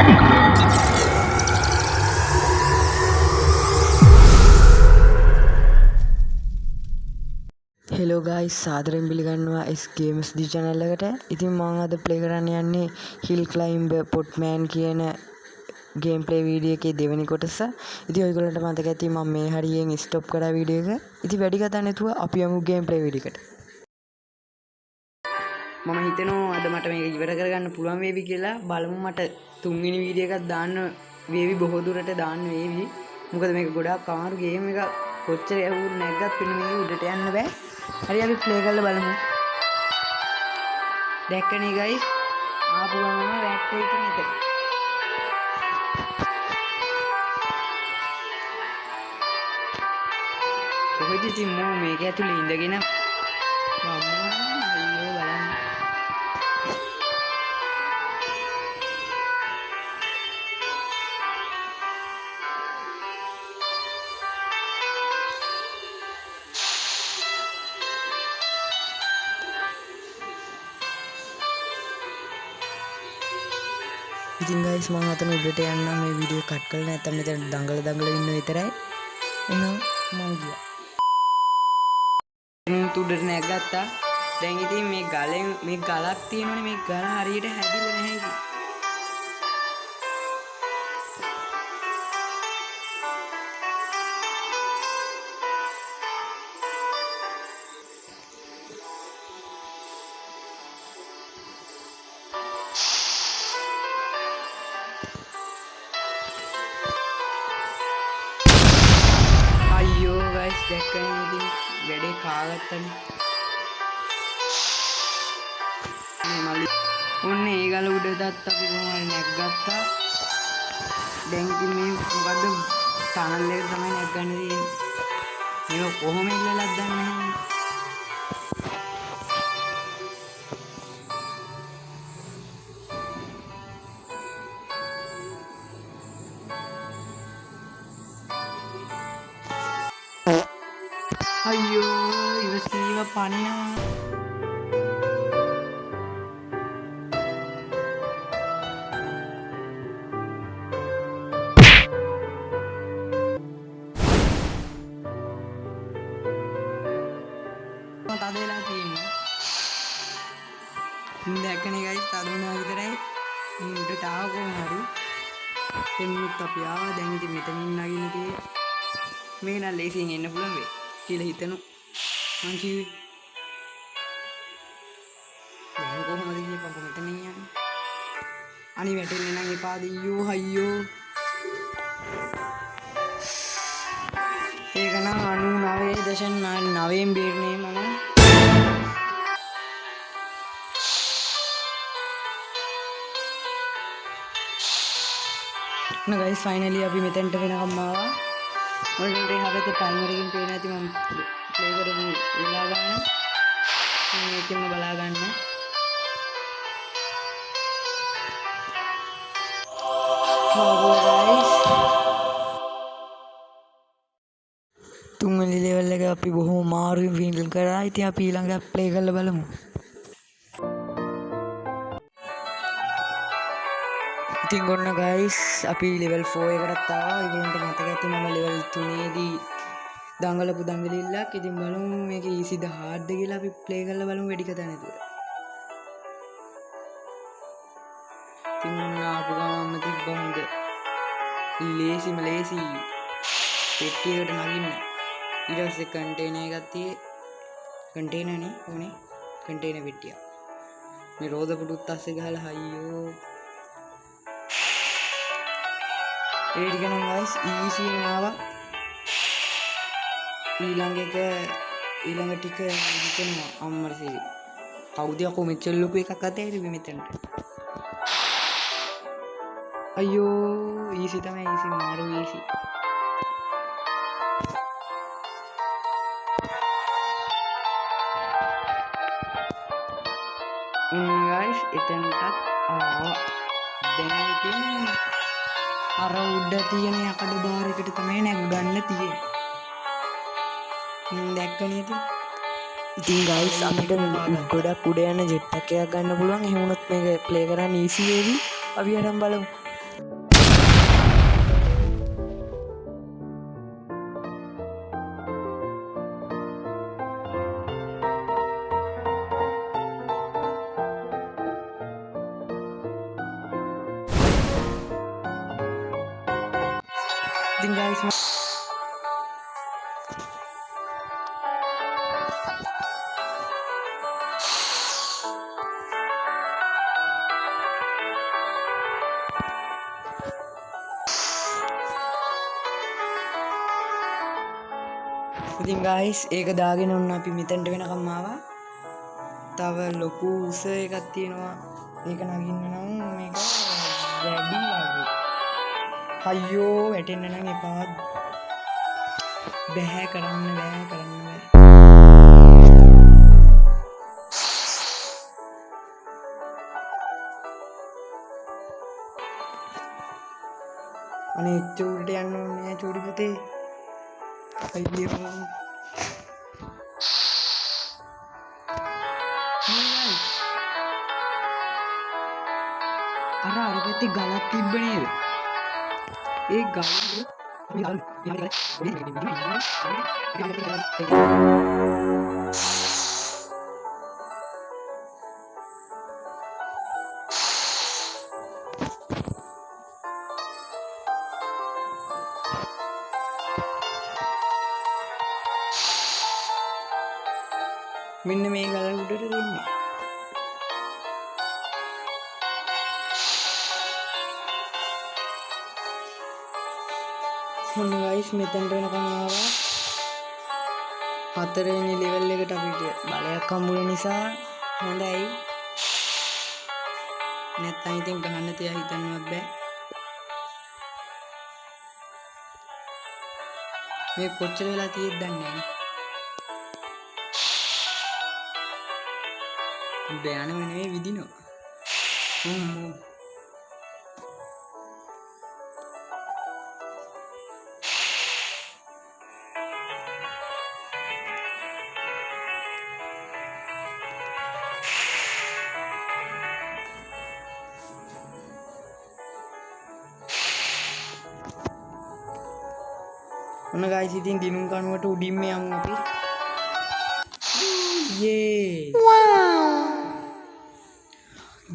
Hello guys සාදරයෙන් පිළිගන්නවා S Games D channel එකට. ඉතින් මම අද ප්ලේ කරන්න යන්නේ Hill Climber Potman කියන ගේම් ප්ලේ වීඩියෝ එකේ දෙවෙනි කොටස. ඉතින් ඔයගොල්ලන්ට මතක ඇති මම මේ හරියෙන් ස්ටොප් කරා වීඩියෝ එක. ඉතින් වැඩි කතා නැතුව අපි යමු ගේම් ප්ලේ වීඩියෝ එකට. මම හිතනවා අද මට මේක ඉවර කරගන්න පුළුවන් වේවි කියලා. බලමු මට තුන්වෙනි වීඩියෝ එකක් දාන්න වේවි, බොහෝ දුරට දාන්න වේවි. මොකද මේක ගොඩාක් අමාරු ගේම් එකක්. කොච්චර යවුත් නැග්ගත් පින්න මේක උඩට යන්න බෑ. හරි අපි ප්ලේ කරලා බලමු. දැක්කනේ ගයිස්, ආපු ගමන් වැට්ටේ ඉතින් එක. කොහෙද ඉතින් මම මේක ඇතුලේ ඉඳගෙන අයියෝ බලන්න. ඉතින් ගයිස් මම අතන උඩට යන්න මේ වීඩියෝ කට් කරලා නැත්නම් මෙතන දඟල ඉන්න විතරයි. එහෙනම් මම ගියා. උඩට නැග්ගත්තා. දැන් ඉතින් මේ ගලෙන් මේ ගලක් තියෙනවනේ, මේ ගල හරියට හැදිලා නැහැ ඉතින්. අයියෝ ගයිස් දැක්කනේ ඉතින් වැඩේ කාගත්තනේ. මේ මල්ලි ඔන්න ඒ ගල උඩටත් අපි කොහොමද නැග්ගත්තා. දැන් ඉතින් මේ මොකද්ද ටනල් එක තමයි නැග්ගන්න තියෙන්නේ. මේක කොහොම ඉල්ලලත් දන්නේ නැහැ. අයියෝ ඉවසීම පනිනවා. තද වෙලා තියෙන්නේ. දැක්කනේ ගයිස්, තද වුණා විතරයි. උඩට ආව කොහොම හරි. දෙන්නුත් අපි ආවා. දැන් ඉතින් මෙතනින් නගින්න තියෙන්නේ. මේක නම් ලේසියෙන් එන්න පුළුවන් වෙයි කියලා හිතනු. මං කිව්වේ දැන් කොහොමද කියපන්කො මෙතනින් යන්නේ. අනි වැටෙන්නේ නම් එපා දෙයියෝ අයියෝ. ඒක නම් 99.9න් බේරනේ මම. ගයිස් ෆයිනලි අපි මෙතෙන්ට වෙනකම් ආවා. ඔයාලට හැබැයි ටයිමර් එකකින් පේන ඇති මම ප්ලේ කරපු වෙලා ගන්න. මේකෙන්ම බලා ගන්න. තුන්වෙනි ලෙවල් එක අපි බොහොම මාරුවෙන් ෆිනිල් කරා. ඉතින් අපි ඊළඟට ප්ලේ කරලා බලමු. ඉතින් ඔන්න ගයිස් අපි ලෙවල් 4 එකටත් ආවා. ඒගොල්ලන්ට මතක ඇති මම ලෙවල් 3 දී දඟලපු දඟලිල්ලක්. ඉතින් බලමු මේක ඊසිද හાર્ඩ්ද කියලා අපි ප්ලේ කරලා බලමු වැඩි කතා නැතුව. ඉතින් ඔන්න ආපු ගමන්ම තිබ්බ හොඳ ලේසි පෙට්ටියකට නගින්න. ඊට පස්සේ කන්ටේනර් එකක් තියේ. කන්ටේනර් නේ ඕනේ. කන්ටේනර් පෙට්ටිය. මේ රෝද පුඩුත් අස්සේ ගහලා අයියෝ. ඒ ටික නම් ගයිස් ඊසියෙන් ආවා. ඊළඟ ටික හිතෙනවා අම්මරසේ කවුද යකෝ මෙච්චර ලොකු එකක් අතේ ඉන්නේ මෙතනට. අයියෝ ඊසි තමයි, ඊසි මාරු ඊසි. ගයිස් එතනටත් ආවා. දැන් ඉතින් අර උඩ තියෙන යකඩ බාර් එකට තමයි නැග්ගන්න තියෙන්නේ. දැක්කනේ ඉතින් ගයිස් අපිට ගොඩක් උඩ යන ජෙට් එකක් ගන්න පුළුවන්. එහෙම වුණොත් මේක ප්ලේ කරන්න ඊසි වේවි. අපි අරන් බලමු. ඉතින් guys ඉතින් guys ඒක දාගෙන ඔන්න අපි මෙතනට වෙනකම් ආවා. තව ලොකු උස එකක් තියෙනවා. ඒක නගින්න නම් මේක වැඩි වගේ. අයියෝ වැටෙන්න නම් එපා. බෑ කරන්න බෑ. අනේ චූඩිට යන්න ඕනේ චූඩි පුතේ. අයියෝ අර පැත්තේ ගලක් තිබ්බ නේද? ඒ ගල මෙන්න මේ ගල උඩට දෙන්නේ. ඔන්න guys මෙතනට වෙනකන් ආවා. 4 වෙනි ලෙවල් එකට අපිට බලයක් හම්බුන නිසා හොඳයි. නැත්නම් ඉතින් ගහන්න තියා හිතන්නවත් බෑ. මේ කොච්චර වෙලා තියෙද්ද දන්නේ නැහැ. උඩ යන වෙනේ විදිනවා. ඔන්න guys ඉතින් දිනුම් කනුවට උඩින්ම යමු අපි. යේ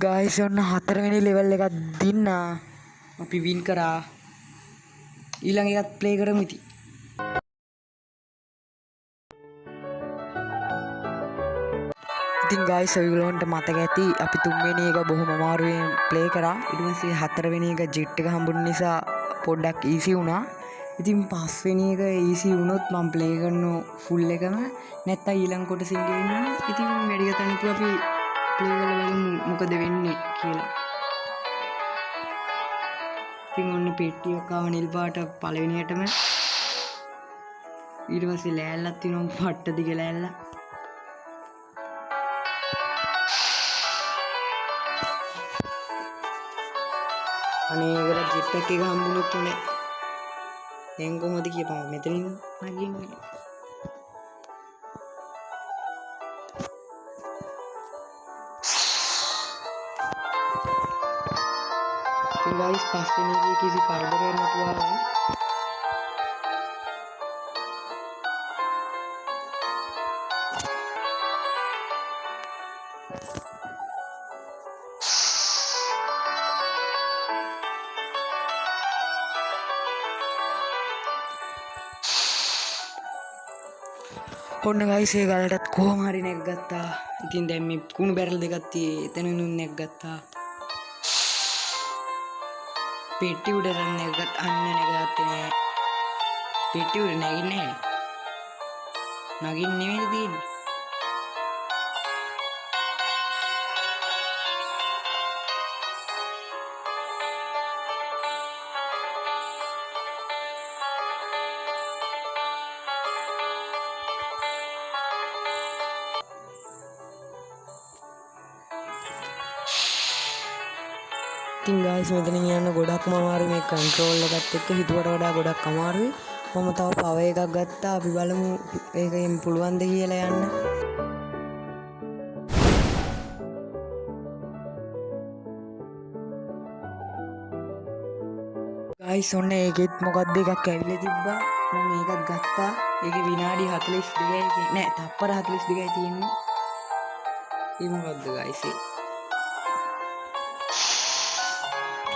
guys ඔන්න 4 වෙනි ලෙවල් එකක් දින්නා. අපි වින් කරා. ඊළඟ එකත් ප්ලේ කරමු ඉතින්. ඉතින් guys ඔයගොල්ලන්ට මතක ඇති අපි 3 වෙනි එක බොහොම අමාරුවෙන් ප්ලේ කරා. ඊට පස්සේ 4 වෙනි එක ජෙට් එක හම්බුන නිසා පොඩ්ඩක් ඊසි වුණා. ඉතින් 5 වෙනි එක ඊසි වුණොත් මම ප්ලේ කරනවා ෆුල් එකම. නැත්තම් ඊළඟ කොටසින් ගෙනියනවා. ඉතින් වැඩි ගත නැතුව අපි ප්ලේ කරලා බලමු මොකද වෙන්නේ කියලා. ඉතින් ඔන්න පෙට්ටියක් ආව නිල් පාට පළවෙනියටම. ඊට පස්සේ ලෑල්ලක් තියෙනවා පට්ට දිග ලෑල්ල. අනේ ඒකට ජෙට් එක හම්බුනොත් උනේ. දැන් කොහොමද කියපන් මෙතනින් නගින්නේ. ඉතින් guys පස්වෙනි එකේ කිසි කරදරයක් නැතුව ආවා. ඔන්න guys ඒ ගලටත් කොහොම හරි නැග්ගත්තා. ඉතින් දැන් මේ කුණු බැරල් දෙකක් තියෙයි. එතනිනුත් නැග්ගත්තා. පෙට්ටි උඩට නැග්ගත් අන්න නැගගත්තේ නෑ. පෙට්ටි උඩ නැගින්නේ නෑ. නගින්න නෙමෙයි තියෙන්නේ. ඉතින් guys මෙතනින් යන්න ගොඩක්ම අමාරුයි. මේ කන්ට්‍රෝල් එකත් එක්ක හිතුවට වඩා ගොඩක් අමාරුයි. මම තව පවර් එකක් ගත්තා. අපි බලමු ඒකෙන් පුළුවන්ද කියලා යන්න. guys ඔන්න ඒකෙත් මොකක්ද එකක් ඇවිල්ලා තිබ්බා. මම ඒකත් ගත්තා. ඒකේ විනාඩි 42යි නෑ තප්පර 42යි තියෙන්නේ. ඒ මොකක්ද guys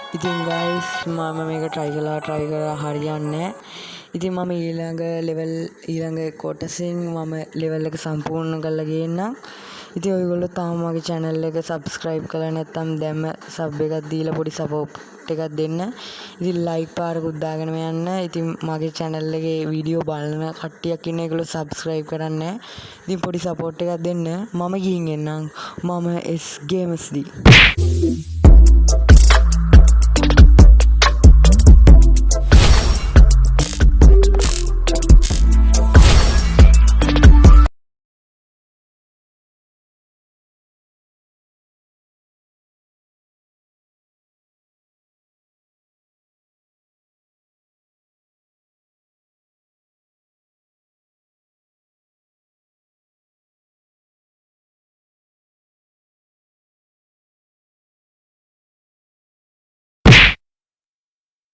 ඉතින් ගයිස් මම මේක try කරලා හරියන්නේ නැහැ. ඉතින් මම ඊළඟ කොටසෙන් මම level එක සම්පූර්ණ කරලා ගේන්නම්. ඉතින් ඔයගොල්ලෝ තාම මගේ channel එක subscribe කරලා නැත්නම් දැම්ම sub එකක් දීලා පොඩි support එකක් දෙන්න. ඉතින් like පාරකුත් දාගෙන යන්න. ඉතින් මගේ channel එකේ වීඩියෝ බලන කට්ටියක් ඉන්න ඒගොල්ලෝ subscribe කරන්නේ නැහැ. ඉතින් පොඩි support එකක් දෙන්න. මම ගිහින් එන්නම්. මම S Gamers D